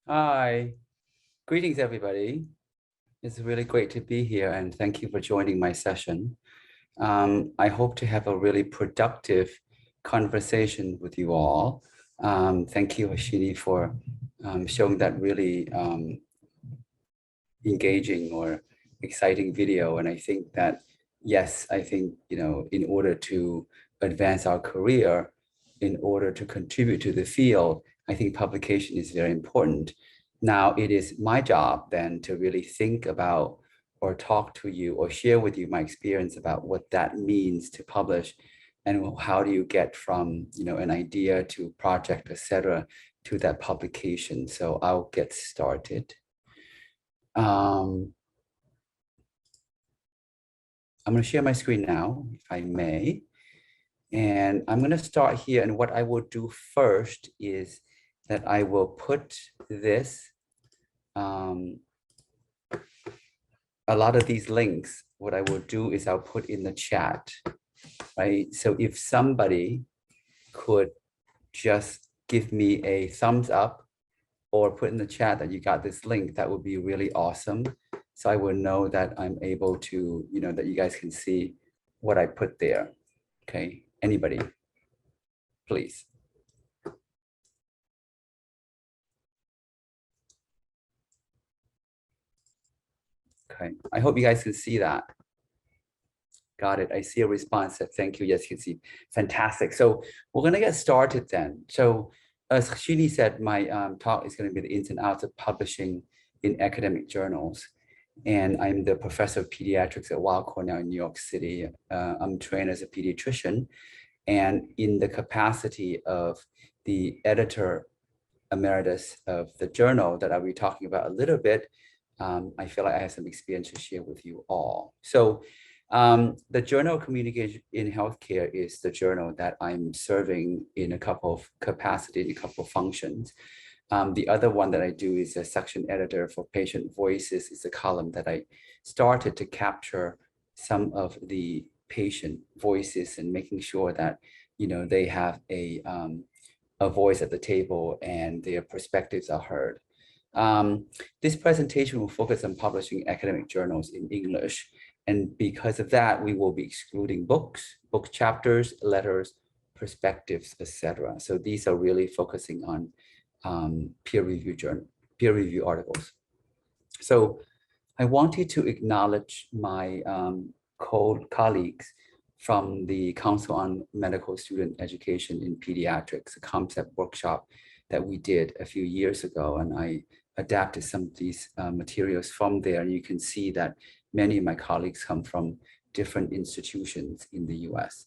Hi, greetings everybody. It's really great to be here and thank you for joining my session. I hope to have a really productive conversation with you all. Thank you, Ashini, for showing that really engaging or exciting video. And I think that, yes, I think, in order to advance our career, in order to contribute to the field, I think publication is very important. Now, it is my job then to really think about or talk to you or share with you my experience about what that means to publish and how do you get from, an idea to project, etc., to that publication. So I'll get started. I'm going to share my screen now, if I may. And I'm going to start here. And what I will do first is that I will put this, a lot of these links, what I will do is I'll put in the chat, right? So if somebody could just give me a thumbs up or put in the chat that you got this link, that would be really awesome. So I will know that I'm able to, that you guys can see what I put there. Okay, anybody, please. Okay, I hope you guys can see that. Got it. I see a response. Thank you. Yes, you can see. Fantastic. So we're going to get started then. So as Shini said, my talk is going to be the ins and outs of publishing in academic journals. And I'm the professor of pediatrics at Weill Cornell in New York City. I'm trained as a pediatrician. And in the capacity of the editor emeritus of the journal that I'll be talking about a little bit, I feel like I have some experience to share with you all. So the Journal of Communication in Healthcare is the journal that I'm serving in a couple of capacity, in a couple of functions. The other one that I do is a section editor for Patient Voices. It's a column that I started to capture some of the patient voices and making sure that, they have a voice at the table and their perspectives are heard. This presentation will focus on publishing academic journals in English. And because of that, we will be excluding books, book chapters, letters, perspectives, etc. So these are really focusing on peer review articles. So I wanted to acknowledge my colleagues from the Council on Medical Student Education in Pediatrics, a concept workshop that we did a few years ago. And I adapted some of these materials from there. And you can see that many of my colleagues come from different institutions in the US.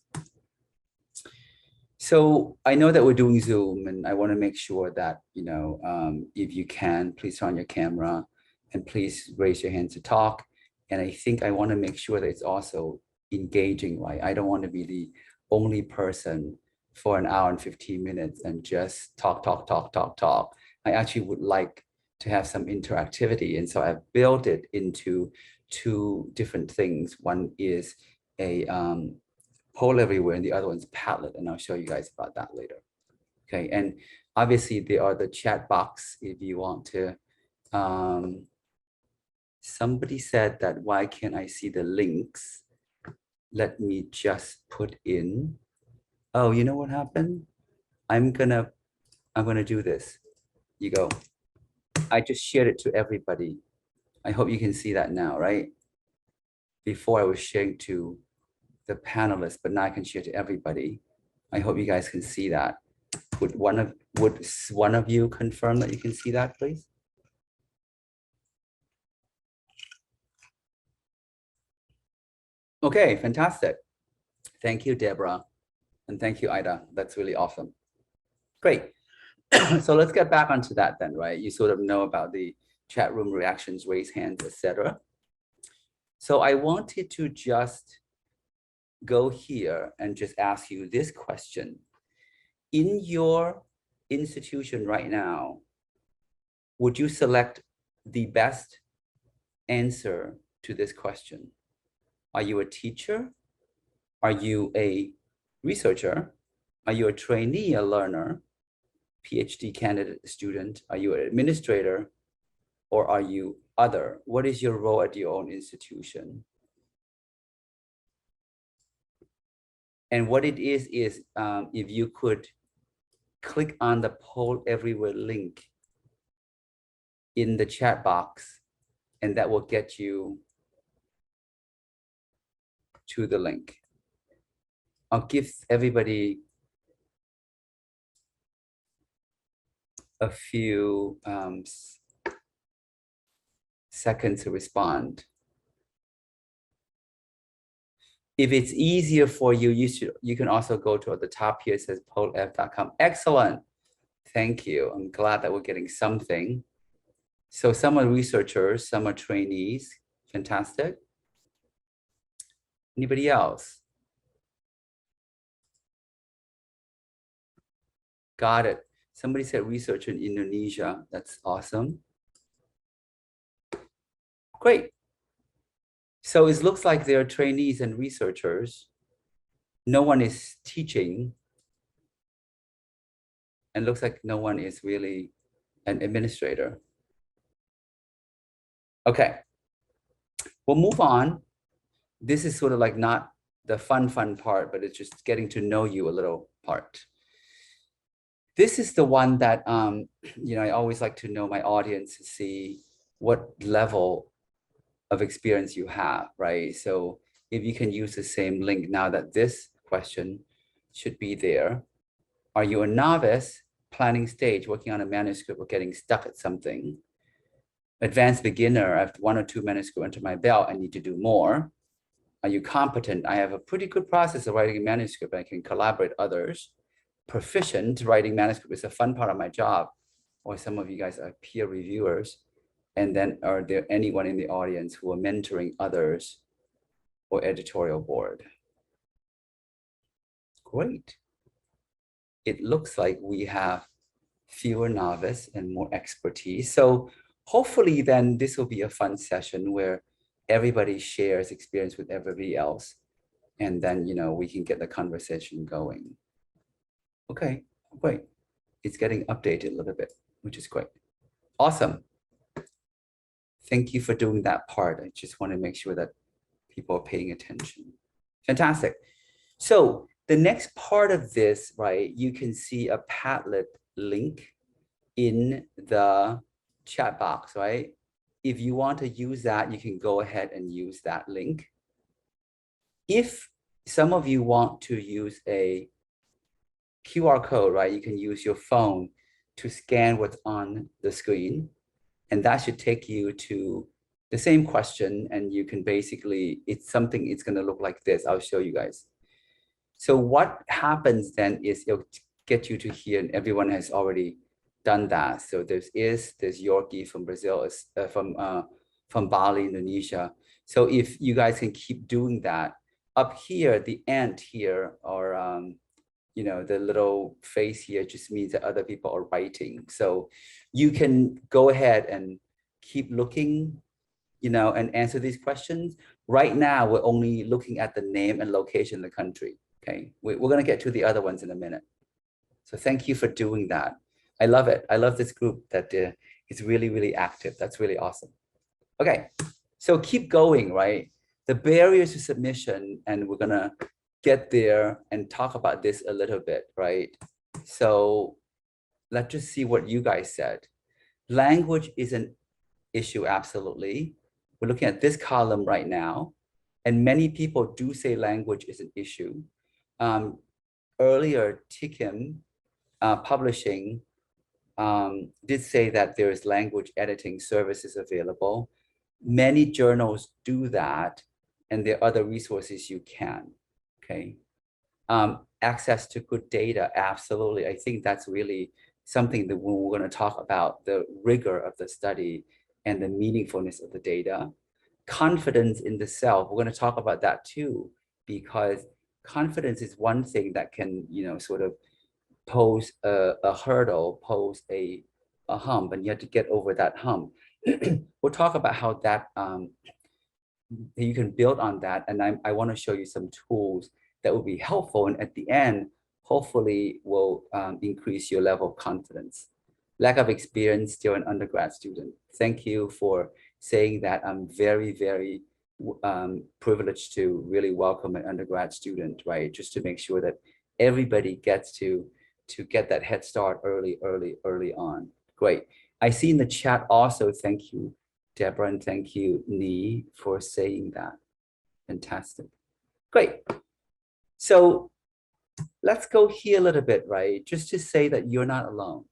So I know that we're doing Zoom, and I want to make sure that, if you can, please turn on your camera and please raise your hand to talk. And I think I want to make sure that it's also engaging, right? I don't want to be the only person for an hour and 15 minutes and just talk. I actually would like to have some interactivity. And so I've built it into two different things. One is a poll everywhere, and the other one's Padlet, and I'll show you guys about that later. Okay, and obviously there are the chat box if you want to. Somebody said that why can't I see the links? Let me just put in. Oh, you know what happened? I'm gonna do this. You go. I just shared it to everybody. I hope you can see that now, right? Before I was sharing to the panelists, but now I can share to everybody. I hope you guys can see that. Would one of you confirm that you can see that, please? Okay, fantastic. Thank you, Deborah. And thank you, Ida. That's really awesome. Great. So let's get back onto that then, right? You sort of know about the chat room reactions, raise hands, etc. So I wanted to just go here and just ask you this question. In your institution right now, would you select the best answer to this question? Are you a teacher? Are you a researcher? Are you a trainee, a learner? PhD candidate student? Are you an administrator or are you other? What is your role at your own institution? And what it is if you could click on the poll everywhere link in the chat box, and that will get you to the link. I'll give everybody a few seconds to respond. If it's easier for you, you can also go to the top here. It says pollf.com. Excellent. Thank you. I'm glad that we're getting something. So some are researchers, some are trainees. Fantastic. Anybody else? Got it. Somebody said researcher in Indonesia. That's awesome. Great. So it looks like there are trainees and researchers. No one is teaching. And looks like no one is really an administrator. Okay. We'll move on. This is sort of like not the fun part, but it's just getting to know you a little part. This is the one that, I always like to know my audience to see what level of experience you have, right? So if you can use the same link now that this question should be there. Are you a novice, planning stage, working on a manuscript or getting stuck at something? Advanced beginner, I have 1 or 2 manuscripts under my belt, I need to do more. Are you competent? I have a pretty good process of writing a manuscript. I can collaborate with others. Proficient, writing manuscript is a fun part of my job. Or some of you guys are peer reviewers. And then are there anyone in the audience who are mentoring others or editorial board? Great. It looks like we have fewer novice and more expertise. So hopefully then this will be a fun session where everybody shares experience with everybody else. And then, we can get the conversation going. Okay, great. It's getting updated a little bit, which is great. Awesome. Thank you for doing that part. I just want to make sure that people are paying attention. Fantastic. So the next part of this, right, you can see a Padlet link in the chat box, right? If you want to use that, you can go ahead and use that link. If some of you want to use a QR code, right, you can use your phone to scan what's on the screen. And that should take you to the same question. And you can basically, it's going to look like this. I'll show you guys. So what happens then is it'll get you to here, and everyone has already done that. So there's Yorkie from Brazil, from Bali, Indonesia. So if you guys can keep doing that, up here, the ant here, or the little face here just means that other people are writing. So you can go ahead and keep looking, and answer these questions. Right now, we're only looking at the name and location of the country. Okay, we're going to get to the other ones in a minute. So thank you for doing that. I love it. I love this group that is really, really active. That's really awesome. Okay, so keep going, right? The barriers to submission, and we're going to get there and talk about this a little bit, right? So let's just see what you guys said. Language is an issue, absolutely. We're looking at this column right now, and many people do say language is an issue. Earlier, TIIKM Publishing did say that there is language editing services available. Many journals do that, and there are other resources you can. Okay. Access to good data, absolutely. I think that's really something that when we're going to talk about the rigor of the study and the meaningfulness of the data. Confidence in the self, we're going to talk about that too, because confidence is one thing that can, sort of pose a hurdle, pose a hump, and you have to get over that hump. We'll talk about how that you can build on that, and I want to show you some tools that will be helpful, and at the end, hopefully will increase your level of confidence. Lack of experience, still an undergrad student. Thank you for saying that. I'm very, very privileged to really welcome an undergrad student, right? Just to make sure that everybody gets to get that head start early on. Great. I see in the chat also, thank you, Deborah, and thank you, Ni, for saying that. Fantastic. Great. So let's go here a little bit, right? Just to say that you're not alone.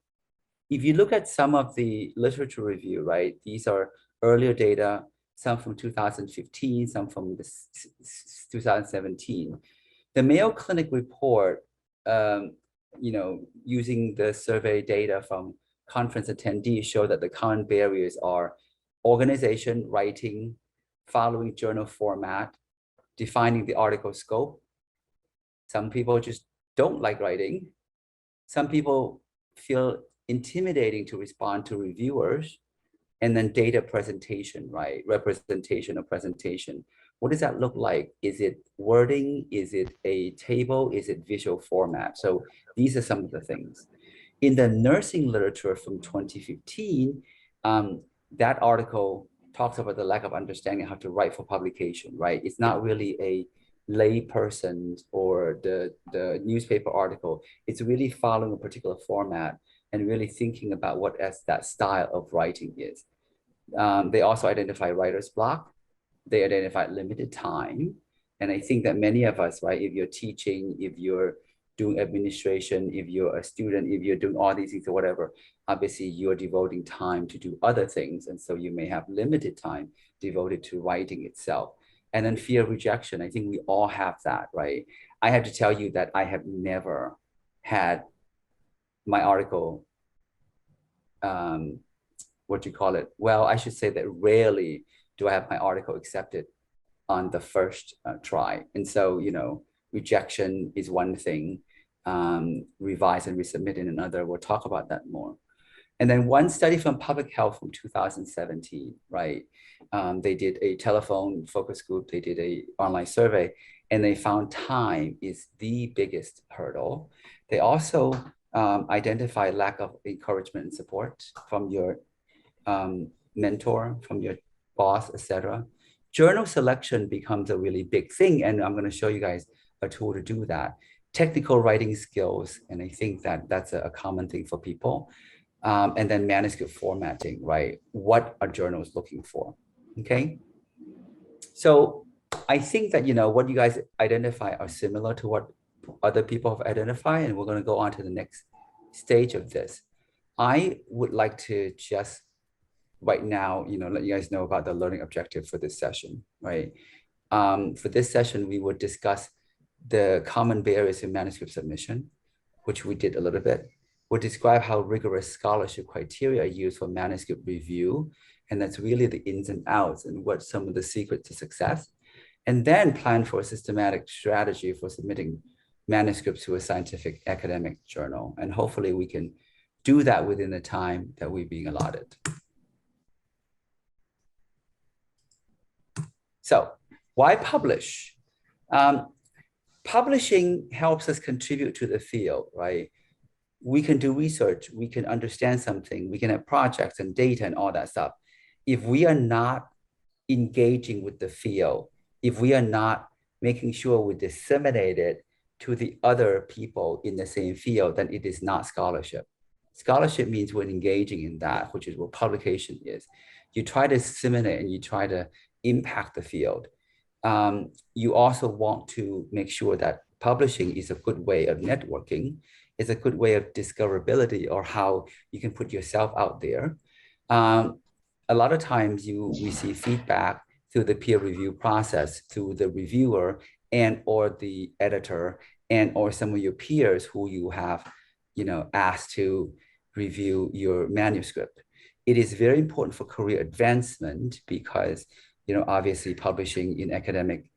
If you look at some of the literature review, right? These are earlier data, some from 2015, some from 2017. The Mayo Clinic report, using the survey data from conference attendees, show that the common barriers are organization, writing, following journal format, defining the article scope. Some people just don't like writing. Some people feel intimidating to respond to reviewers. And then data presentation, right? Representation or presentation. What does that look like? Is it wording? Is it a table? Is it visual format? So these are some of the things. In the nursing literature from 2015, that article talks about the lack of understanding how to write for publication, right? It's not really a lay person or the newspaper article. It's really following a particular format and really thinking about what that style of writing is. They also identify writer's block. They identify limited time. And I think that many of us, right, if you're teaching, if you're doing administration, if you're a student, if you're doing all these things or whatever, obviously you're devoting time to do other things. And so you may have limited time devoted to writing itself. And then fear of rejection. I think we all have that, right? I have to tell you that I have never had my article, what do you call it? Well, I should say that rarely do I have my article accepted on the first try. And so, rejection is one thing, revise and resubmit in another. We'll talk about that more. And then one study from Public Health from 2017, right? They did a telephone focus group, they did an online survey, and they found time is the biggest hurdle. They also identify lack of encouragement and support from your mentor, from your boss, etc. Journal selection becomes a really big thing, and I'm going to show you guys a tool to do that. Technical writing skills, and I think that that's a common thing for people. And then manuscript formatting, right? What are journals looking for? Okay. So I think that, what you guys identify are similar to what other people have identified, and we're going to go on to the next stage of this. I would like to just right now, let you guys know about the learning objective for this session, right? For this session, we would discuss the common barriers in manuscript submission, which we did a little bit. We'll describe how rigorous scholarship criteria are used for manuscript review, and that's really the ins and outs and what some of the secrets to success. And then plan for a systematic strategy for submitting manuscripts to a scientific academic journal. And hopefully we can do that within the time that we're being allotted. So why publish? Publishing helps us contribute to the field, right? We can do research, we can understand something, we can have projects and data and all that stuff. If we are not engaging with the field, if we are not making sure we disseminate it to the other people in the same field, then it is not scholarship. Scholarship means we're engaging in that, which is what publication is. You try to disseminate and you try to impact the field. You also want to make sure that publishing is a good way of networking. It's a good way of discoverability, or how you can put yourself out there. A lot of times you receive feedback through the peer review process, through the reviewer and or the editor and or some of your peers who you have, asked to review your manuscript. It is very important for career advancement because, obviously publishing in academic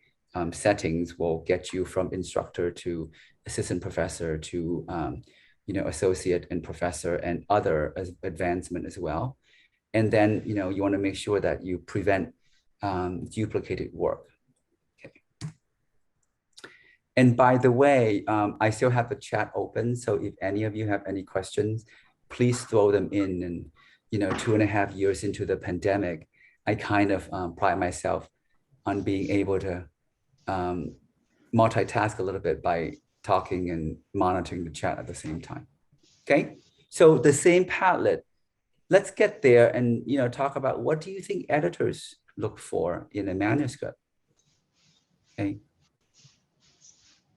settings will get you from instructor to assistant professor to, associate and professor and other advancement as well. And then, you want to make sure that you prevent duplicated work. Okay. And by the way, I still have the chat open. So if any of you have any questions, please throw them in. And, 2.5 years into the pandemic, I kind of pride myself on being able to multitask a little bit by talking and monitoring the chat at the same time. Okay, so the same Padlet, let's get there and talk about what do you think editors look for in a manuscript. Okay,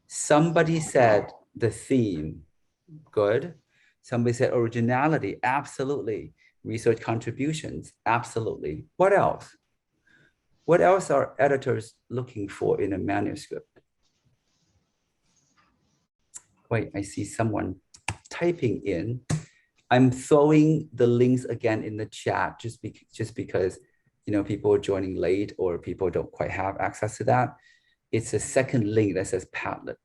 somebody said the theme, good. Somebody said originality, absolutely. Research contributions, absolutely. What else? What else are editors looking for in a manuscript? Wait, I see someone typing in. I'm throwing the links again in the chat just because people are joining late or people don't quite have access to that. It's a second link that says Padlet.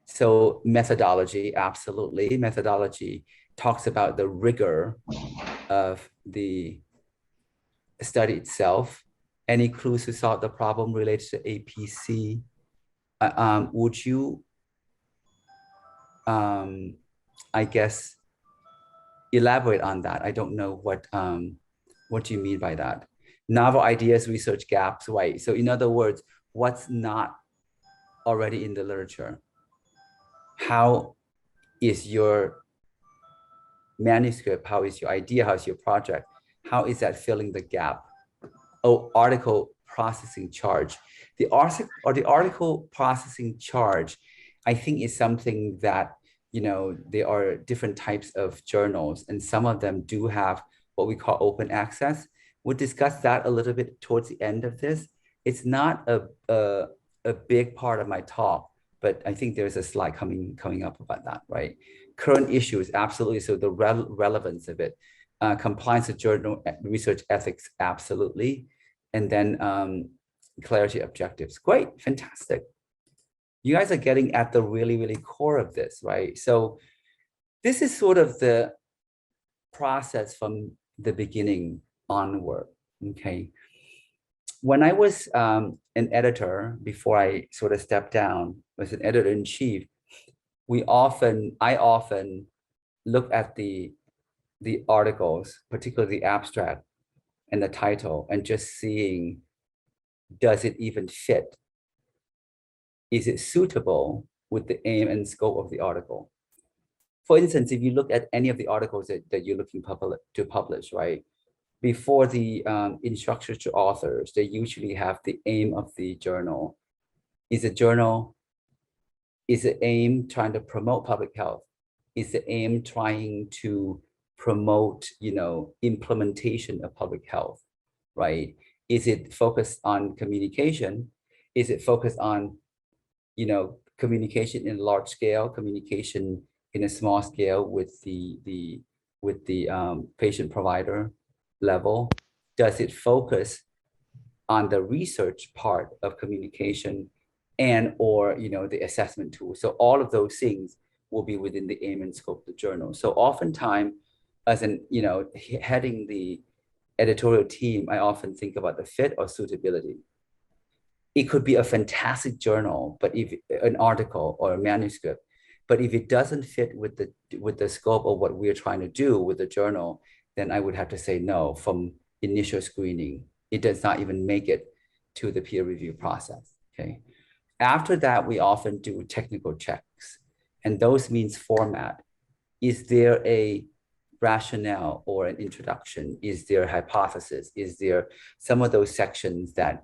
So methodology, absolutely. Methodology talks about the rigor of the study itself. Any clues to solve the problem related to APC? Would you, I guess, elaborate on that? I don't know what do you mean by that? Novel ideas, research gaps, right? So in other words, what's not already in the literature? How is your manuscript? How is your idea? How is your project? How is that filling the gap? Oh, article processing charge. The article processing charge, I think, is something that, there are different types of journals, and some of them do have what we call open access. We'll discuss that a little bit towards the end of this. It's not a big part of my talk, but I think there's a slide coming up about that, right? Current issues, absolutely. So the relevance of it, compliance with journal research ethics, absolutely. And then clarity objectives. Great, fantastic. You guys are getting at the really, really core of this, right? So this is sort of the process from the beginning onward, okay? When I was an editor, before I sort of stepped down, was an editor-in-chief, I often look at the articles, particularly the abstract and the title, and just seeing, does it even fit? Is it suitable with the aim and scope of the article? For instance, if you look at any of the articles that you're looking to publish, right? Before the instructions to authors, they usually have the aim of the journal. Is the aim trying to promote public health? Is the aim trying to promote, implementation of public health, right? Is it focused on communication? Is it focused on, communication in a large scale, communication in a small scale with the patient provider level? Does it focus on the research part of communication and or the assessment tool? So all of those things will be within the aim and scope of the journal. So oftentimes, as an heading the editorial team, I often think about the fit or suitability. It could be a fantastic journal, but if an article or a manuscript, but if it doesn't fit with the scope of what we're trying to do with the journal, then I would have to say no from initial screening. It does not even make it to the peer review process, okay? After that, we often do technical checks, and those means format. Is there a rationale or an introduction? Is there a hypothesis? Is there some of those sections that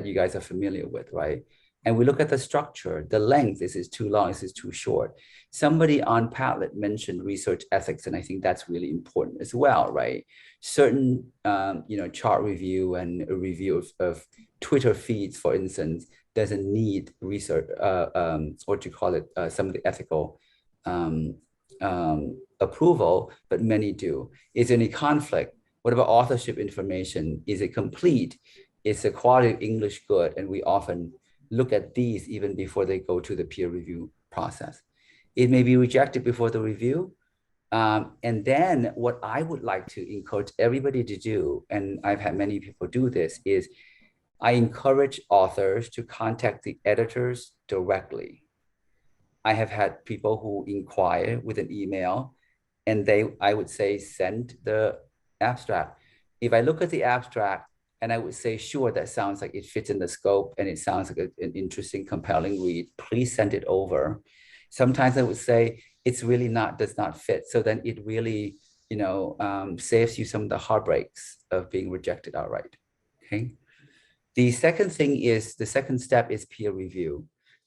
you guys are familiar with, right? And we look at the structure, the length, is it too long, is it too short? Somebody on Padlet mentioned research ethics, and I think that's really important as well, right? Certain, chart review and a review of Twitter feeds, for instance, doesn't need research, what you call it, some of the ethical approval, but many do. Is there any conflict? What about authorship information? Is it complete? Is the quality of English good? And we often look at these even before they go to the peer review process. It may be rejected before the review. And then what I would like to encourage everybody to do, and I've had many people do this, is I encourage authors to contact the editors directly. I have had people who inquire with an email, and I would say, send the abstract. If I look at the abstract and I would say, sure, that sounds like it fits in the scope and it sounds like an interesting, compelling read, please send it over. Sometimes I would say, it's really does not fit. So then it really, saves you some of the heartbreaks of being rejected outright, okay? The second step is peer review,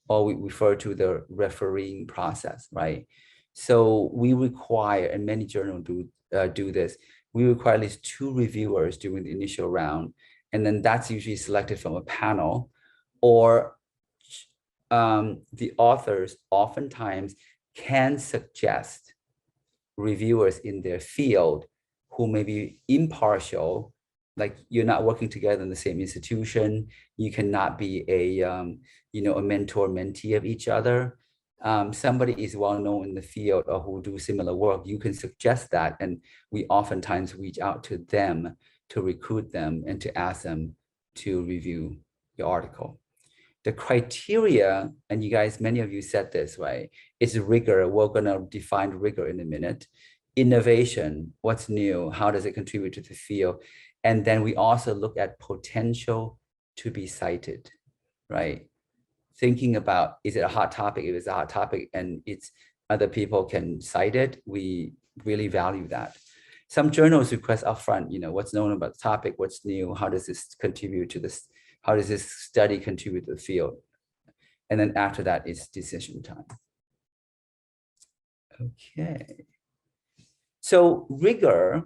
or we refer to the refereeing process, right? So we require, and many journals do this, we require at least 2 reviewers during the initial round, and then that's usually selected from a panel, or the authors oftentimes can suggest reviewers in their field who may be impartial, like you're not working together in the same institution, you cannot be a mentor mentee of each other. Somebody is well known in the field or who do similar work, you can suggest that, and we oftentimes reach out to them to recruit them and to ask them to review your article. The criteria, and you guys, many of you said this, right? It's rigor. We're going to define rigor in a minute. Innovation, what's new? How does it contribute to the field? And then we also look at potential to be cited, right? Thinking about, is it a hot topic? If it's a hot topic and it's other people can cite it, we really value that. Some journals request upfront, what's known about the topic, what's new, how does this contribute to this? How does this study contribute to the field? And then after that, it's decision time. Okay. So rigor,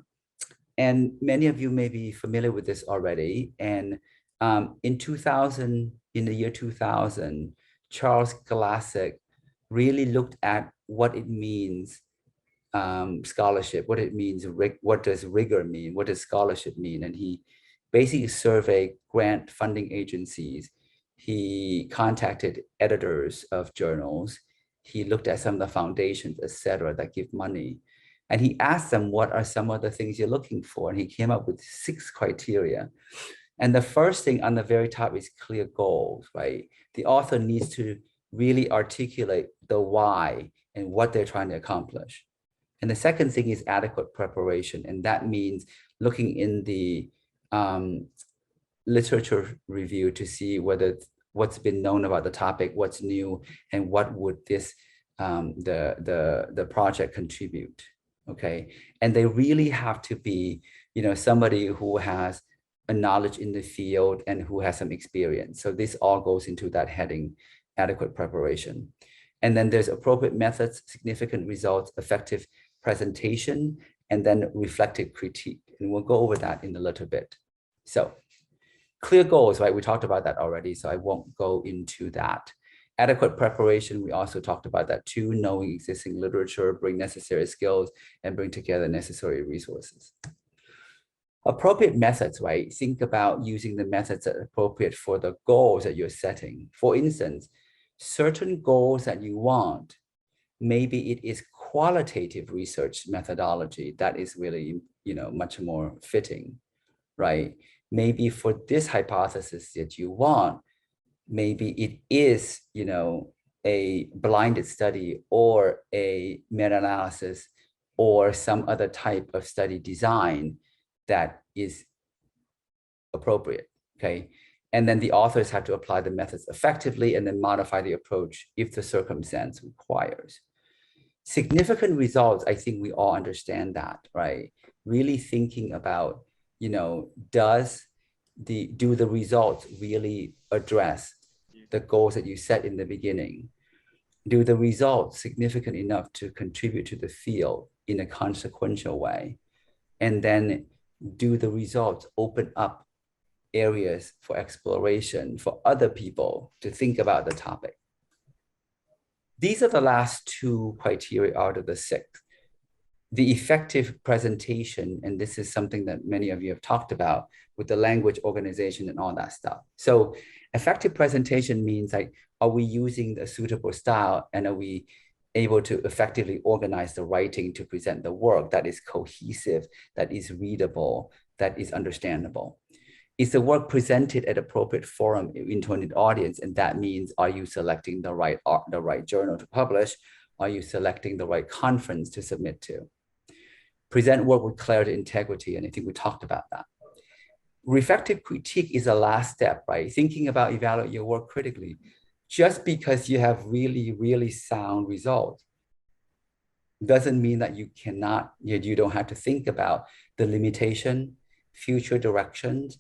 and many of you may be familiar with this already. And in the year 2000, Charles Glassick really looked at what it means, scholarship, what it means, what does rigor mean, what does scholarship mean? And he basically surveyed grant funding agencies. He contacted editors of journals. He looked at some of the foundations, et cetera, that give money. And he asked them, what are some of the things you're looking for? And he came up with 6 criteria. And the first thing on the very top is clear goals, right? The author needs to really articulate the why and what they're trying to accomplish. And the second thing is adequate preparation. And that means looking in the literature review to see what's been known about the topic, what's new, and what would this the project contribute. Okay, and they really have to be somebody who has a knowledge in the field and who has some experience. So this all goes into that heading, adequate preparation. And then there's appropriate methods, significant results, effective presentation, and then reflective critique. And we'll go over that in a little bit. So clear goals, right? We talked about that already, so I won't go into that. Adequate preparation, we also talked about that too, knowing existing literature, bring necessary skills, and bring together necessary resources. Appropriate methods, right? Think about using the methods that are appropriate for the goals that you're setting. For instance, certain goals that you want, maybe it is qualitative research methodology that is really, much more fitting, right? Maybe for this hypothesis that you want, maybe it is, a blinded study or a meta-analysis or some other type of study design that is appropriate, okay? And then the authors have to apply the methods effectively and then modify the approach if the circumstance requires. Significant results, I think we all understand that, right? Really thinking about, do the results really address the goals that you set in the beginning? Do the results significant enough to contribute to the field in a consequential way? And then do the results open up areas for exploration for other people to think about the topic? These are the last 2 criteria out of the 6. The effective presentation, and this is something that many of you have talked about with the language organization and all that stuff. So effective presentation means like, are we using a suitable style and are we able to effectively organize the writing to present the work that is cohesive, that is readable, that is understandable? Is the work presented at appropriate forum, intended audience? And that means, are you selecting the right journal to publish? Are you selecting the right conference to submit to? Present work with clarity, integrity, and I think we talked about that. Reflective critique is the last step, right? Thinking about evaluate your work critically. Just because you have really, really sound results doesn't mean that you cannot, you don't have to think about the limitation, future directions,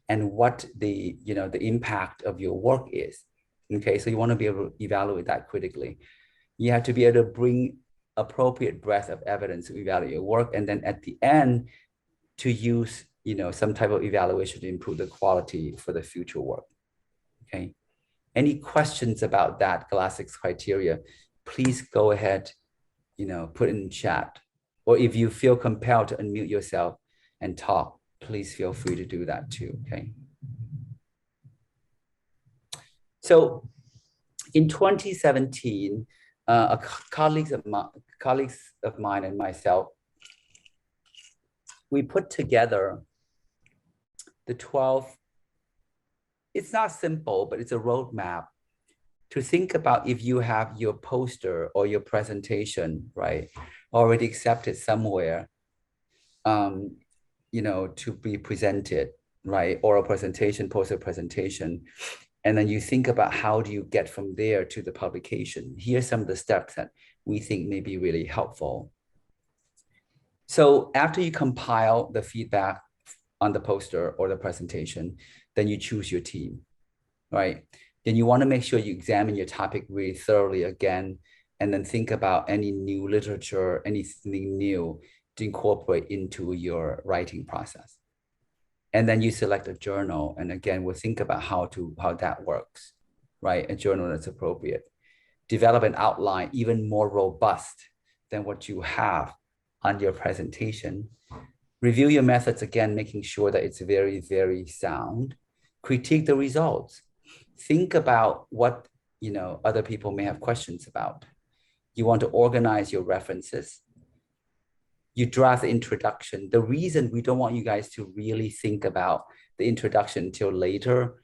and what the impact of your work is. Okay, so you want to be able to evaluate that critically. You have to be able to bring appropriate breadth of evidence to evaluate your work, and then at the end to use some type of evaluation to improve the quality for the future work. Okay, any questions about that Glass-Steagall criteria, please go ahead, put in chat, or if you feel compelled to unmute yourself and talk, please feel free to do that too. Okay, so in 2017, colleagues of mine and myself, we put together the 12, it's not simple, but it's a roadmap to think about if you have your poster or your presentation, right, already accepted somewhere, to be presented, right, oral presentation, poster presentation, and then you think about how do you get from there to the publication. Here's some of the steps that we think may be really helpful. So after you compile the feedback on the poster or the presentation, then you choose your team, right? Then you want to make sure you examine your topic really thoroughly again, and then think about any new literature, anything new to incorporate into your writing process. And then you select a journal. And again, we'll think about how that works, right? A journal that's appropriate. Develop an outline even more robust than what you have on your presentation. Review your methods again, making sure that it's very, very sound. Critique the results. Think about what other people may have questions about. You want to organize your references. You draft the introduction. The reason we don't want you guys to really think about the introduction until later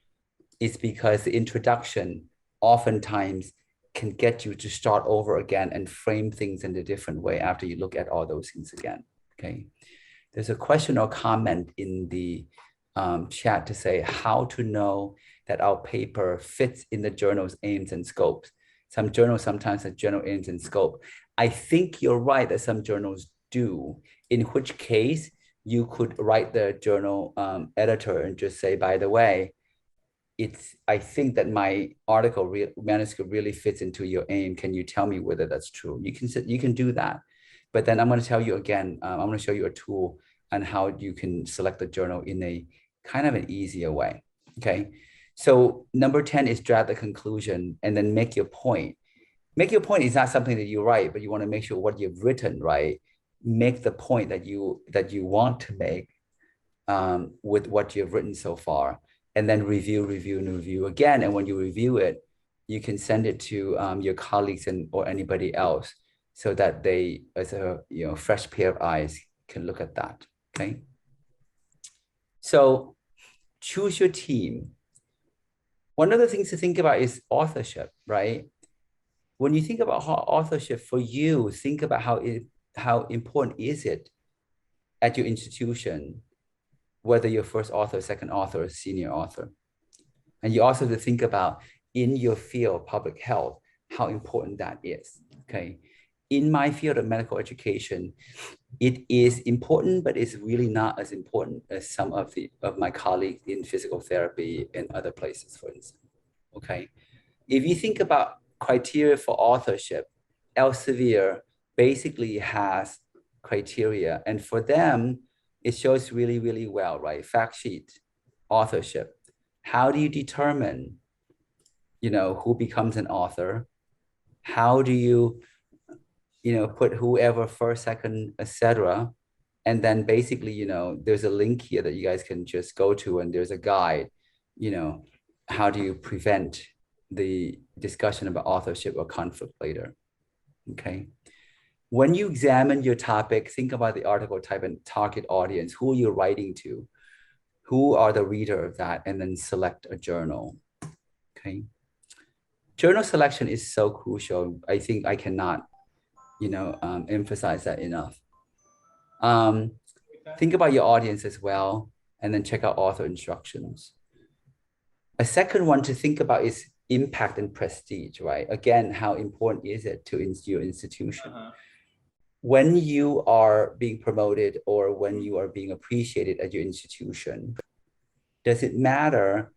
is because the introduction oftentimes can get you to start over again and frame things in a different way after you look at all those things again. Okay. There's a question or comment in the chat to say how to know that our paper fits in the journal's aims and scopes. Some journals sometimes have general aims and scope. I think you're right that some journals do, in which case you could write the journal editor and just say, by the way, I think that my manuscript really fits into your aim. Can you tell me whether that's true? You can do that. But then I'm going to tell you again, I'm going to show you a tool on how you can select the journal in a kind of an easier way. Okay. So number 10 is draft the conclusion and then make your point. Make your point is not something that you write, but you want to make sure what you've written, right? Make the point that you want to make with what you've written so far, and then review again. And when you review it, you can send it to your colleagues or anybody else, so that they, as a fresh pair of eyes, can look at that. Okay. So choose your team. One of the things to think about is authorship, right? When you think about authorship for you, think about how important is it at your institution, whether you're first author, second author, or senior author. And you also have to think about in your field, public health, how important that is. Okay. In my field of medical education, it is important, but it's really not as important as some of my colleagues in physical therapy and other places, for instance. Okay. If you think about criteria for authorship, Elsevier basically has criteria, and for them, it shows really, really well, right? Fact sheet, authorship. How do you determine, who becomes an author? How do you, put whoever first, second, etc. And then basically, there's a link here that you guys can just go to, and there's a guide, how do you prevent the discussion about authorship or conflict later? Okay. When you examine your topic, think about the article type and target audience. Who you're writing to? who are the reader of that, and then select a journal. Okay. Journal selection is so crucial. I think I cannot, emphasize that enough. Think about your audience as well, and then check out author instructions. A second one to think about is impact and prestige, right? Again, how important is it to your institution? When you are being promoted or when you are being appreciated at your institution, does it matter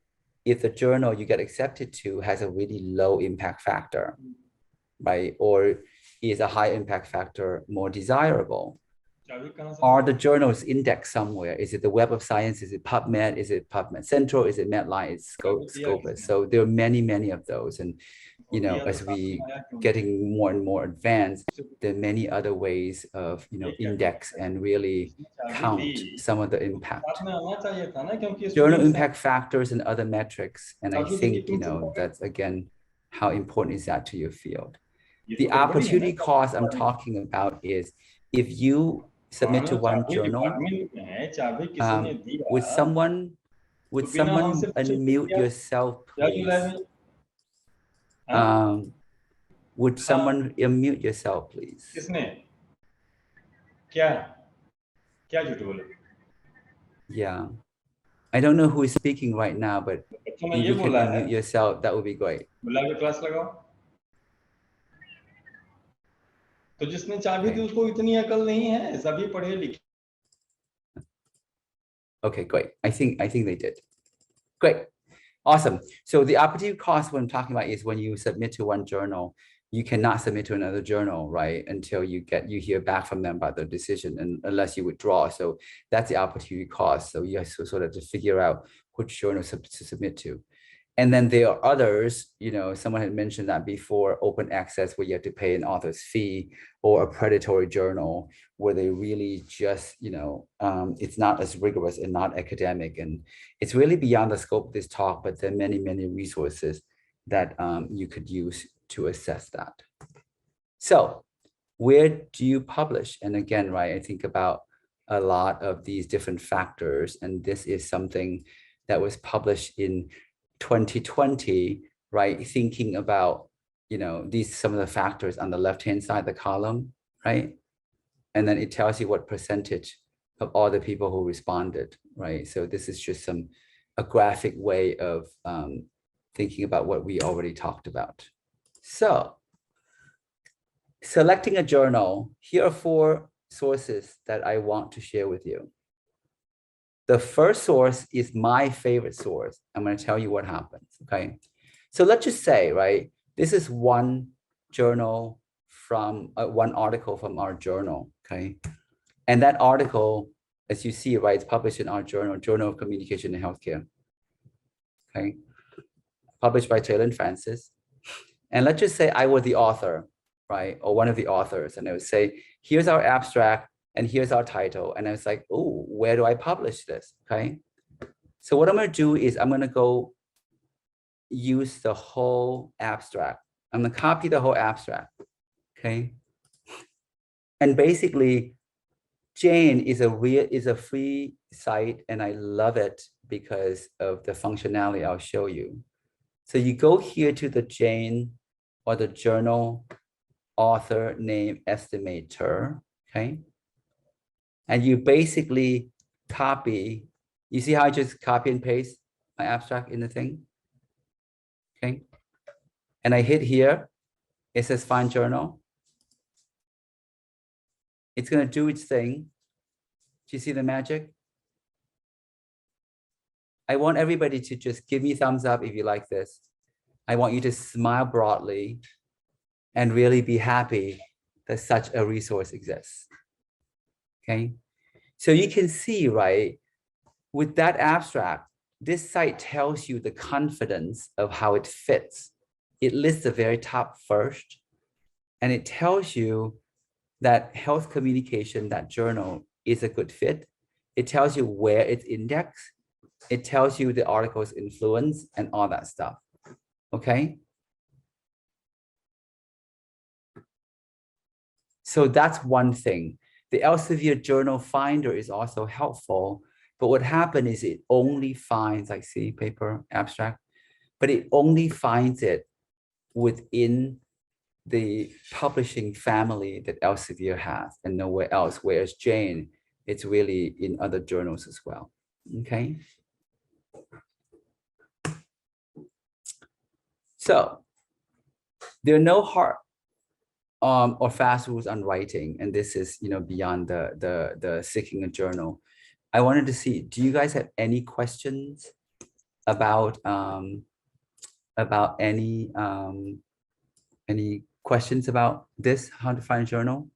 if the journal you get accepted to has a really low impact factor, right? Or is a high impact factor more desirable? Are the journals indexed somewhere? Is it the Web of Science? Is it PubMed? Is it PubMed Central? Is it Medline? Is it Scopus? So there are many, many of those. And, as we getting more and more advanced, there are many other ways of, index and really count some of the impact. Journal impact factors and other metrics. And I think, that's, again, how important is that to your field? The opportunity cost I'm talking about is if you submit to one journal, would someone unmute yourself, please? Would someone unmute yourself, please? Yeah. I don't know who is speaking right now, but if you can unmute yourself, that would be great. तो जिसने चाबी दी उसको इतनी अकल नहीं है, सभी पढ़े लिखे. Okay, great. I think they did. Great. Awesome. So the opportunity cost what I'm talking about is when you submit to one journal, you cannot submit to another journal, right? Until you hear back from them about the decision, and unless you withdraw. So that's the opportunity cost. So you have to sort of to figure out which journal to submit to. And then there are others, someone had mentioned that before, open access where you have to pay an author's fee, or a predatory journal where they really just, it's not as rigorous and not academic. And it's really beyond the scope of this talk, but there are many, many resources that you could use to assess that. So where do you publish? And again, right, I think about a lot of these different factors. And this is something that was published in 2020, right? Thinking about, some of the factors on the left-hand side of the column, right? And then it tells you what percentage of all the people who responded, right? So this is just a graphic way of thinking about what we already talked about. So selecting a journal, here are 4 sources that I want to share with you. The first source is my favorite source. I'm going to tell you what happens, okay? So let's just say, right, this is one journal from, one article from our journal, okay? And that article, as you see, right, it's published in our journal, Journal of Communication in Healthcare, okay? Published by Taylor and Francis. And let's just say I was the author, right, or one of the authors, and I would say, here's our abstract, and here's our title. And I was like, oh, where do I publish this? Okay. So what I'm going to do is I'm going to go use the whole abstract. I'm going to copy the whole abstract. Okay. And basically, Jane is a free site, and I love it because of the functionality I'll show you. So you go here to the Jane or the journal author name estimator. Okay. And you basically copy, you see how I just copy and paste my abstract in the thing? Okay. And I hit here, it says find journal. It's going to do its thing. Do you see the magic? I want everybody to just give me a thumbs up if you like this. I want you to smile broadly and really be happy that such a resource exists. Okay, so you can see, right, with that abstract, this site tells you the confidence of how it fits. It lists the very top first, and it tells you that health communication, that journal, is a good fit. It tells you where it's indexed. It tells you the article's influence and all that stuff. Okay. So that's one thing. The Elsevier Journal Finder is also helpful But what happened is it only finds, like, see, paper abstract, but it only finds it within the publishing family that Elsevier has and nowhere else, whereas Jane, it's really in other journals as well. Okay. So there are no hard or fast rules on writing, and this is, you know, beyond the seeking a journal. I wanted to see, do you guys have any questions about any questions about this, how to find a journal?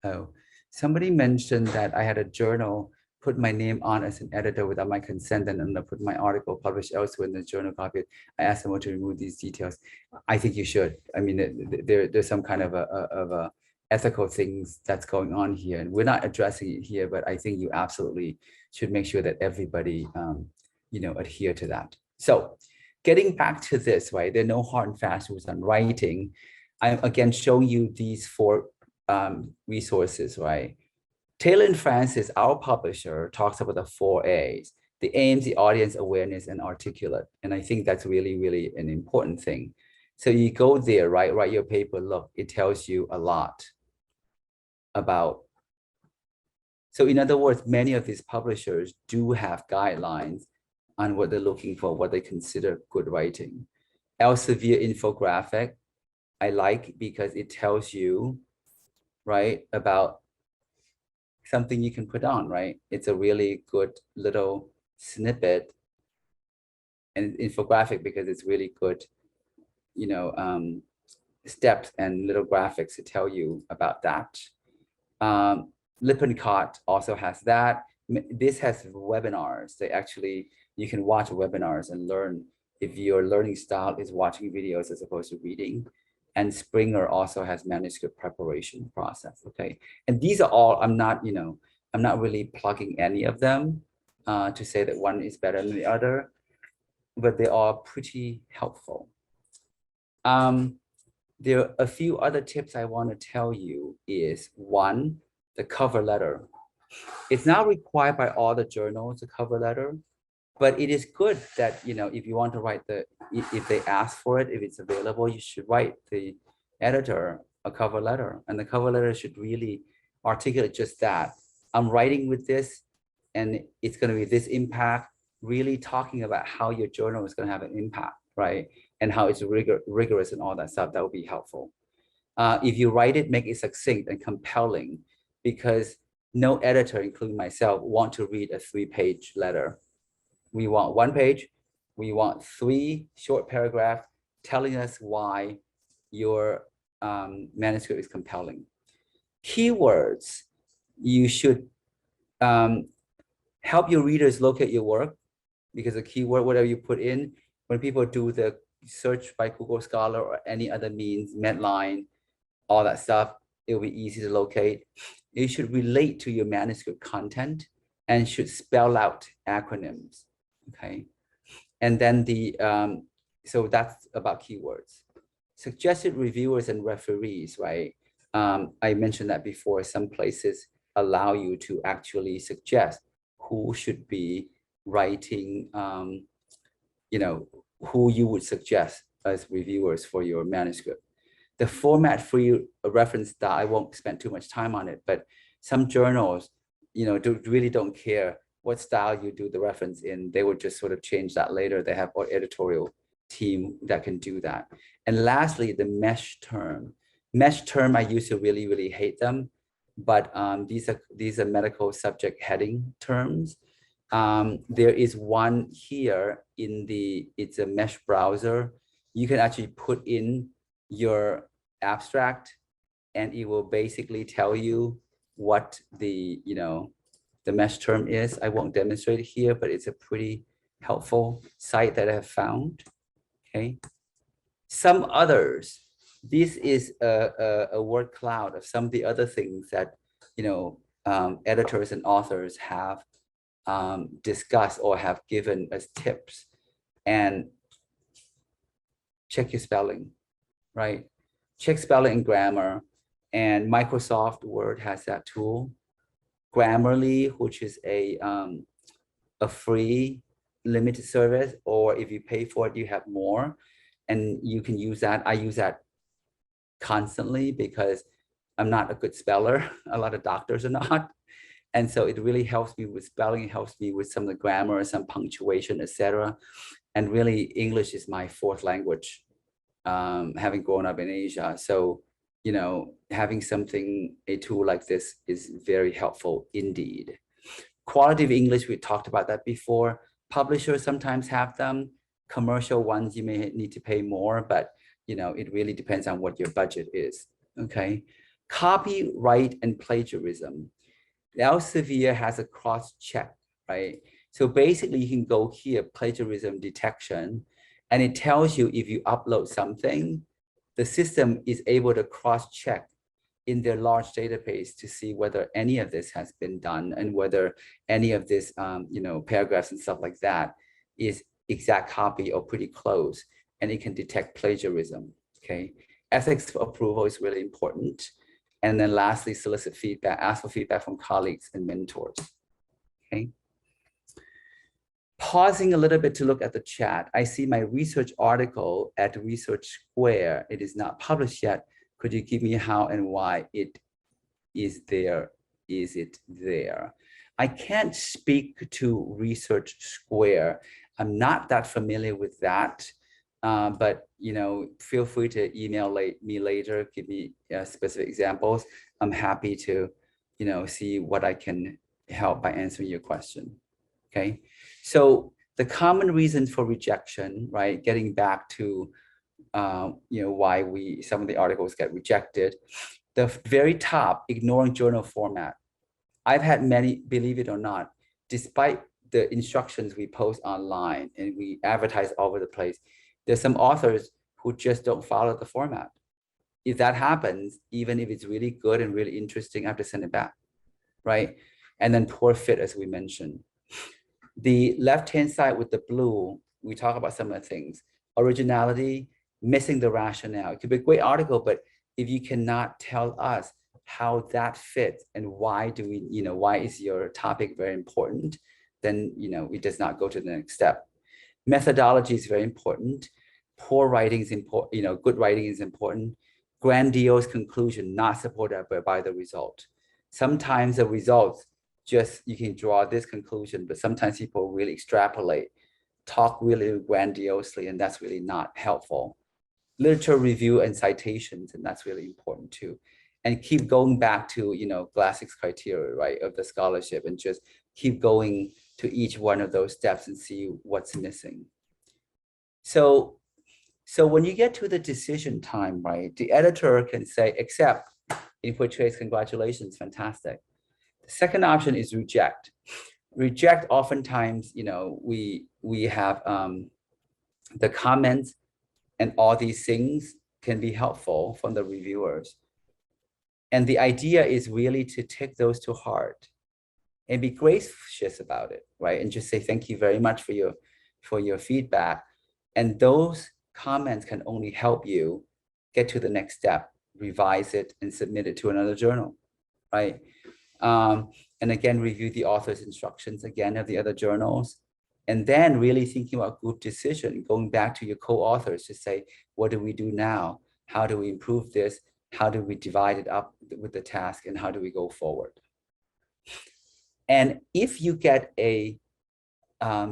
Oh, somebody mentioned that I had a journal, put my name on as an editor without my consent, and then put my article published elsewhere in the journal copy. I asked someone to remove these details. I think you should. I mean, there's some kind of a ethical things that's going on here, and we're not addressing it here, but I think you absolutely should make sure that everybody, you know, adhere to that. So getting back to this, right, there are no hard and fast rules on writing. I'm again showing you these four resources, right? Taylor and Francis, our publisher, talks about the 4 A's: the aims, the audience, awareness, and articulate. And I think that's really, really an important thing. So you go there, right? Write your paper, look, it tells you a lot about. So in other words, many of these publishers do have guidelines on what they're looking for, what they consider good writing. Elsevier infographic, I like because it tells you, right, about something you can put on, right? It's a really good little snippet and infographic because it's really good, you know, steps and little graphics to tell you about that. Lippincott also has that. This has webinars. They actually, you can watch webinars and learn if your learning style is watching videos as opposed to reading. And Springer also has manuscript preparation process. Okay. And these are all, I'm not, you know, I'm not really plugging any of them to say that one is better than the other, but they are pretty helpful. There are a few other tips I want to tell you is, one, the cover letter. It's not required by all the journals, the cover letter, but it is good that, you know, if you want to write if they ask for it, if it's available, you should write the editor a cover letter, and the cover letter should really articulate just that. I'm writing with this, and it's going to be this impact, really talking about how your journal is going to have an impact, right? And how it's rigorous and all that stuff. That would be helpful. If you write it, make it succinct and compelling, because no editor, including myself, want to read a 3-page letter. We want 1 page. We want 3 short paragraphs telling us why your manuscript is compelling. Keywords, you should help your readers locate your work, because the keyword, whatever you put in, when people do the search by Google Scholar or any other means, Medline, all that stuff, it will be easy to locate. You should relate to your manuscript content and should spell out acronyms, okay? And then so that's about keywords. Suggested reviewers and referees, right? I mentioned that before, some places allow you to actually suggest who should be writing, you know, who you would suggest as reviewers for your manuscript. The format-free reference style, I won't spend too much time on it, but some journals, you know, really don't care what style you do the reference in. They would just sort of change that later. They have an editorial team that can do that. And lastly, the mesh term. Mesh term, I used to really, really hate them, but these are medical subject heading terms. There is one here in it's a mesh browser. You can actually put in your abstract and it will basically tell you what the, you know, the mesh term is. I won't demonstrate it here, but it's a pretty helpful site that I have found. Okay. Some others, this is a word cloud of some of the other things that, you know, editors and authors have discussed or have given as tips. And check your spelling, right? Check spelling and grammar. And Microsoft Word has that tool. Grammarly, which is a free limited service, or if you pay for it, you have more, and you can use that. I use that constantly because I'm not a good speller. A lot of doctors are not. And so it really helps me with spelling, it helps me with some of the grammar, some punctuation, etc. And really, English is my fourth language, having grown up in Asia. So, you know, having a tool like this is very helpful indeed. Quality of English, we talked about that before. Publishers sometimes have them. Commercial ones, you may need to pay more, but you know, it really depends on what your budget is, okay? Copyright and plagiarism. Elsevier has a cross-check, right? So basically you can go here, plagiarism detection, and it tells you if you upload something, the system is able to cross-check in their large database to see whether any of this has been done and whether any of this, you know, paragraphs and stuff like that is exact copy or pretty close, and it can detect plagiarism, okay? Ethics approval is really important. And then lastly, solicit feedback, ask for feedback from colleagues and mentors, okay? Pausing a little bit to look at the chat. I see my research article at Research Square. It is not published yet. Could you give me how and why it is there? Is it there? I can't speak to Research Square. I'm not that familiar with that, but you know, feel free to email me later. Give me specific examples. I'm happy to, you know, see what I can help by answering your question. Okay, so the common reasons for rejection, right? Getting back to you know, why some of the articles get rejected. The very top, ignoring journal format. I've had many, believe it or not, despite the instructions we post online and we advertise all over the place, there's some authors who just don't follow the format. If that happens, even if it's really good and really interesting, I have to send it back, right? And then poor fit, as we mentioned. The left-hand side with the blue, we talk about some of the things. Originality, missing the rationale. It could be a great article, but if you cannot tell us how that fits and why do we, you know, why is your topic very important, then, you know, it does not go to the next step. Methodology is very important. Poor writing is important, you know, good writing is important. Grandiose conclusion, not supported by the result. Sometimes the results, just you can draw this conclusion, but sometimes people really extrapolate, talk really grandiosely, and that's really not helpful. Literature review and citations, and that's really important too. And keep going back to, you know, Glass's criteria, right, of the scholarship, and just keep going to each one of those steps and see what's missing. So when you get to the decision time, right, the editor can say accept, in which case, congratulations, fantastic. The second option is reject. Reject, oftentimes, you know, we have the comments and all these things can be helpful from the reviewers. And the idea is really to take those to heart and be gracious about it, right? And just say, thank you very much for your feedback. And those comments can only help you get to the next step, revise it and submit it to another journal, right? And again, review the author's instructions again of the other journals. And then really thinking about group decision, going back to your co-authors to say, what do we do now? How do we improve this? How do we divide it up with the task? And how do we go forward? And if you get a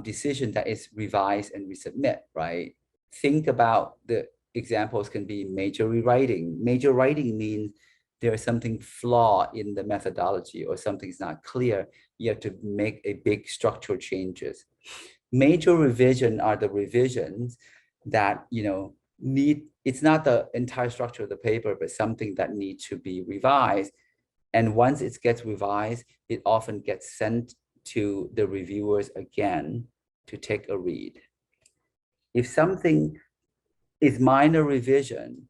decision that is revised and resubmit, right? Think about the examples can be major rewriting. Major writing means there's something flaw in the methodology or something's not clear. You have to make a big structural changes. Major revision are the revisions that, you know, it's not the entire structure of the paper, but something that needs to be revised. And once it gets revised, it often gets sent to the reviewers again to take a read. If something is minor revision,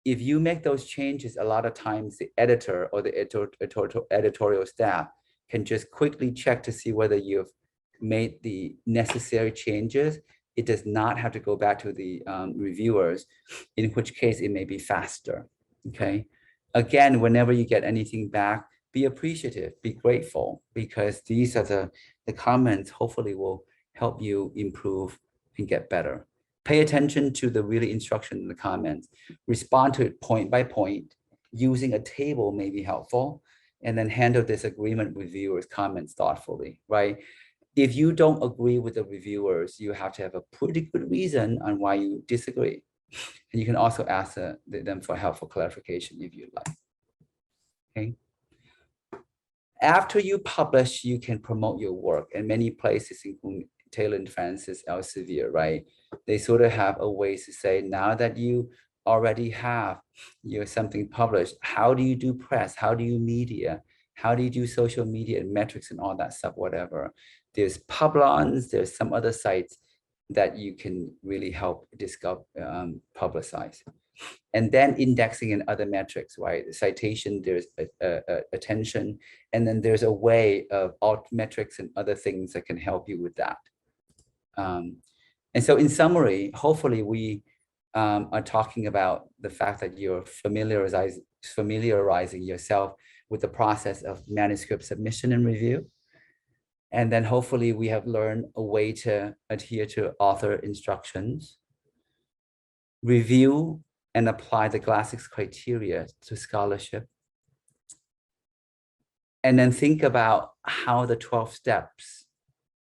if you make those changes, a lot of times the editor or the editorial staff can just quickly check to see whether you've made the necessary changes. It does not have to go back to the reviewers, in which case it may be faster, okay? again, whenever you get anything back, be appreciative, be grateful, because these are the comments hopefully will help you improve and get better. Pay attention to the really instruction in the comments. Respond to it point by point. Using a table may be helpful, and then handle disagreement with viewers' comments thoughtfully, right? If you don't agree with the reviewers, you have to have a pretty good reason on why you disagree. And you can also ask them for helpful clarification if you like. Okay. After you publish, you can promote your work, and many places, including Taylor and Francis Elsevier, right? They sort of have a way to say, now that you already have something published, how do you do press? How do you media? How do you do social media and metrics and all that stuff, whatever? There's Publons, there's some other sites that you can really help discover, publicize. And then indexing and other metrics, right? Citation, there's attention, and then there's a way of alt metrics and other things that can help you with that. And so in summary, hopefully we are talking about the fact that you're familiarizing yourself with the process of manuscript submission and review. And then hopefully we have learned a way to adhere to author instructions, review and apply the Glassix criteria to scholarship. And then think about how the 12 steps,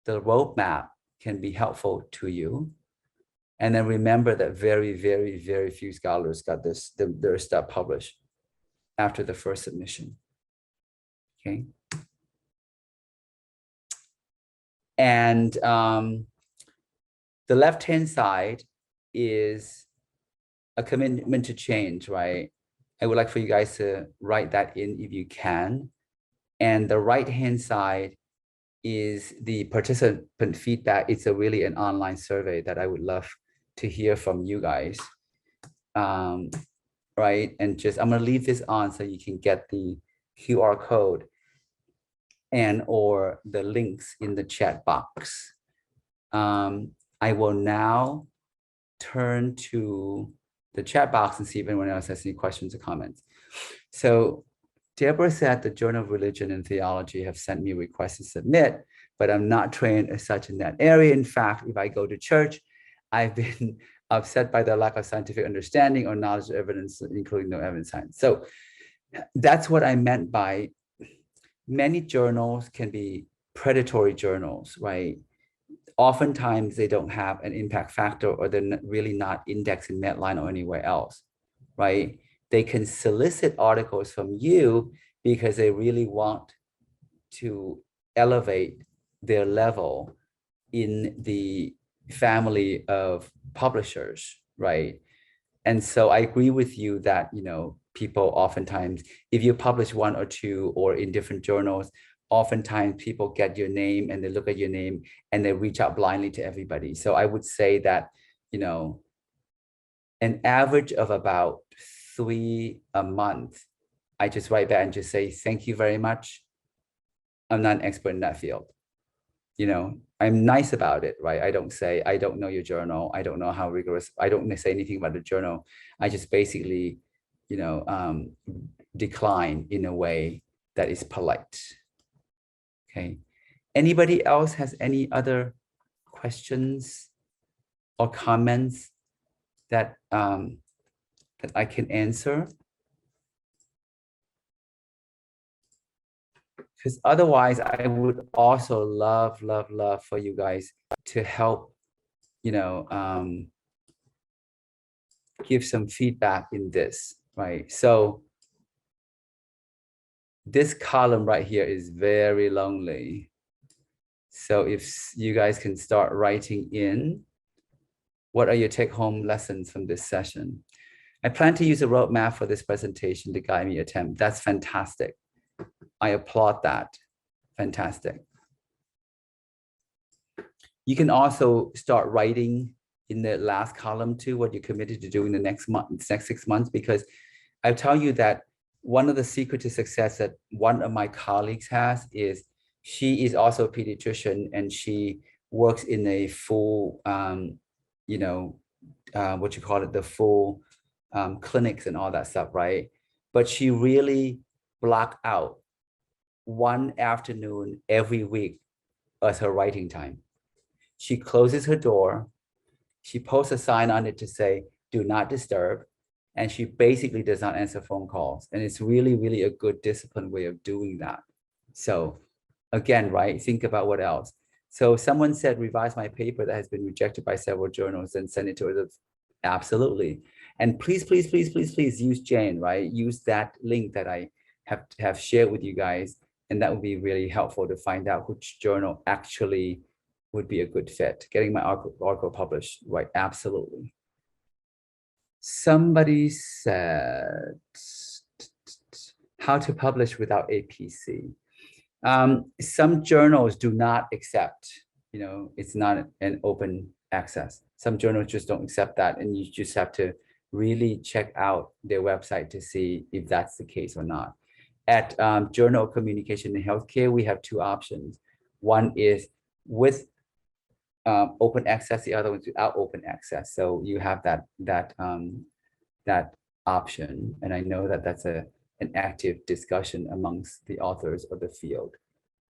the roadmap, can be helpful to you. And then remember that very, very, very few scholars got their stuff published after the first submission. Okay. And the left-hand side is a commitment to change, right? I would like for you guys to write that in if you can. And the right-hand side is the participant feedback. It's really an online survey that I would love to hear from you guys, right? And just, I'm gonna leave this on so you can get the QR code and or the links in the chat box. I will now turn to the chat box and see if anyone else has any questions or comments. So Deborah said the Journal of Religion and Theology have sent me requests to submit, but I'm not trained as such in that area. In fact, if I go to church, I've been upset by the lack of scientific understanding or knowledge of evidence, including no evidence science. So that's what I meant by many journals can be predatory journals, right? Oftentimes they don't have an impact factor, or they're really not indexed in Medline or anywhere else, right? They can solicit articles from you because they really want to elevate their level in the family of publishers, right? And so I agree with you that, you know, people oftentimes, if you publish one or two or in different journals, oftentimes people get your name and they look at your name and they reach out blindly to everybody. So I would say that, you know, an average of about 3 a month, I just write back and just say, thank you very much. I'm not an expert in that field. You know, I'm nice about it, right? I don't say, I don't know your journal. I don't know how rigorous, I don't say anything about the journal. I just basically, you know, decline in a way that is polite. Okay. Anybody else has any other questions or comments that, that I can answer? Because otherwise, I would also love for you guys to help, you know, give some feedback in this, right? So this column right here is very lonely. So if you guys can start writing in, what are your take-home lessons from this session? I plan to use a roadmap for this presentation to guide me attempt. That's fantastic. I applaud that. Fantastic. You can also start writing in the last column too, what you're committed to do in the next 6 months, because I'll tell you that one of the secrets to success that one of my colleagues has is she is also a pediatrician and she works in a full, you know, what you call it, the full clinics and all that stuff, right? but she really blocked out one afternoon every week as her writing time. She closes her door. She posts a sign on it to say, do not disturb. And she basically does not answer phone calls. And it's really, really a good disciplined way of doing that. So again, right, think about what else. So someone said, revise my paper that has been rejected by several journals and send it to others. Absolutely. And please, please, please, please, please use Jane, right? Use that link that I have shared with you guys. And that would be really helpful to find out which journal actually would be a good fit. Getting my article published, right? Absolutely. Somebody said, how to publish without APC. Some journals do not accept, it's not an open access. Some journals just don't accept that. And you just have to really check out their website to see if that's the case or not. At Journal of Communication in Healthcare, we have two options. One is with open access, the other one's without open access. So you have that option. And I know that that's an active discussion amongst the authors of the field.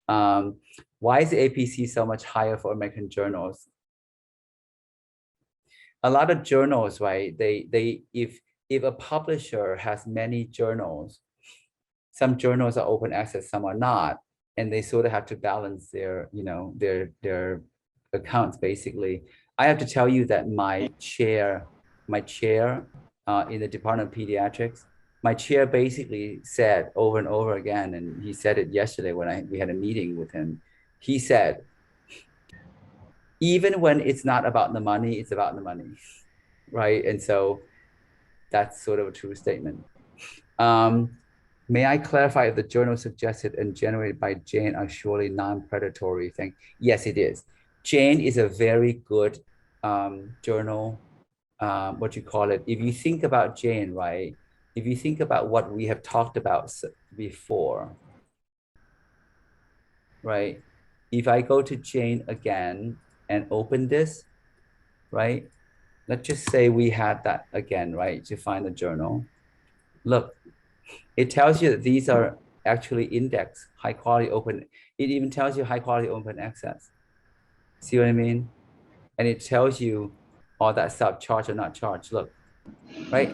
Why is the APC so much higher for American journals? A lot of journals, right? If a publisher has many journals, some journals are open access, some are not, and they sort of have to balance their accounts basically. I have to tell you that my chair in the Department of Pediatrics, my chair basically said over and over again, and he said it yesterday when we had a meeting with him. He said, even when it's not about the money, it's about the money, right? And so that's sort of a true statement. May I clarify if the journal suggested and generated by Jane are surely non-predatory thing? Yes, it is. Jane is a very good journal. What you call it? If you think about Jane, right? If you think about what we have talked about before, right? If I go to Jane again and open this, right? Let's just say we had that again, right? To find the journal. Look, it tells you that these are actually indexed, high quality open. It even tells you high quality open access. See what I mean? And it tells you all that stuff, charged or not charged. Look, right?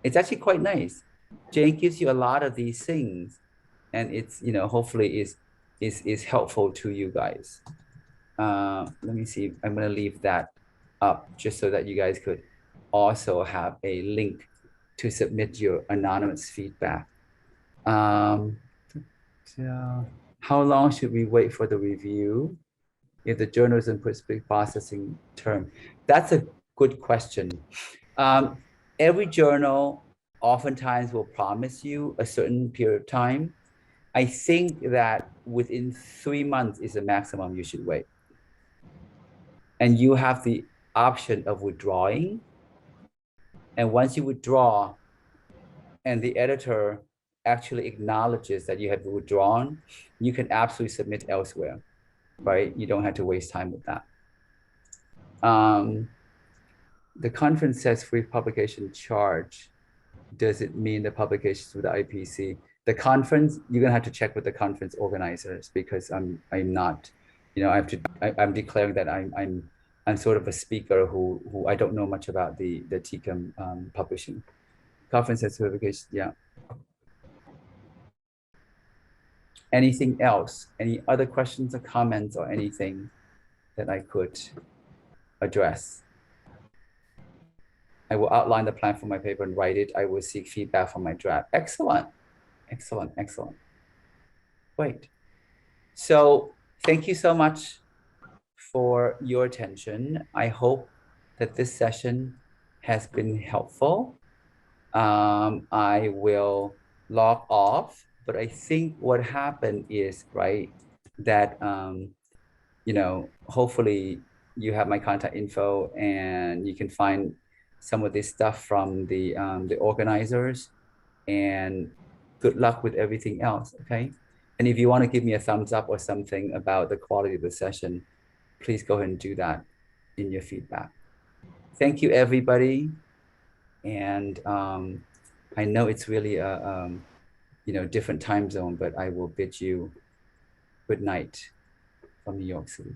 It's actually quite nice. Jane gives you a lot of these things, and it's hopefully is helpful to you guys. Let me see. I'm gonna leave that up just so that you guys could also have a link to submit your anonymous feedback. How long should we wait for the review if the journal is in processing term? That's a good question. Every journal oftentimes will promise you a certain period of time. I think that within 3 months is the maximum you should wait. And you have the option of withdrawing. And once you withdraw and the editor actually acknowledges that you have withdrawn, you can absolutely submit elsewhere, right? You don't have to waste time with that. The conference says free publication charge. Does it mean the publications with the IPC? The conference, you're gonna have to check with the conference organizers because I'm not, I'm declaring that I'm sort of a speaker who I don't know much about the TIIKM publishing. Conference and certification, yeah. Anything else? Any other questions or comments or anything that I could address? I will outline the plan for my paper and write it. I will seek feedback from my draft. Excellent, excellent, excellent. Great. So thank you so much for your attention. I hope that this session has been helpful. I will log off, but I think what happened is, right, that, hopefully you have my contact info and you can find some of this stuff from the organizers, and good luck with everything else, okay? And if you want to give me a thumbs up or something about the quality of the session, please go ahead and do that in your feedback. Thank you, everybody. And I know it's really a different time zone, but I will bid you good night from New York City.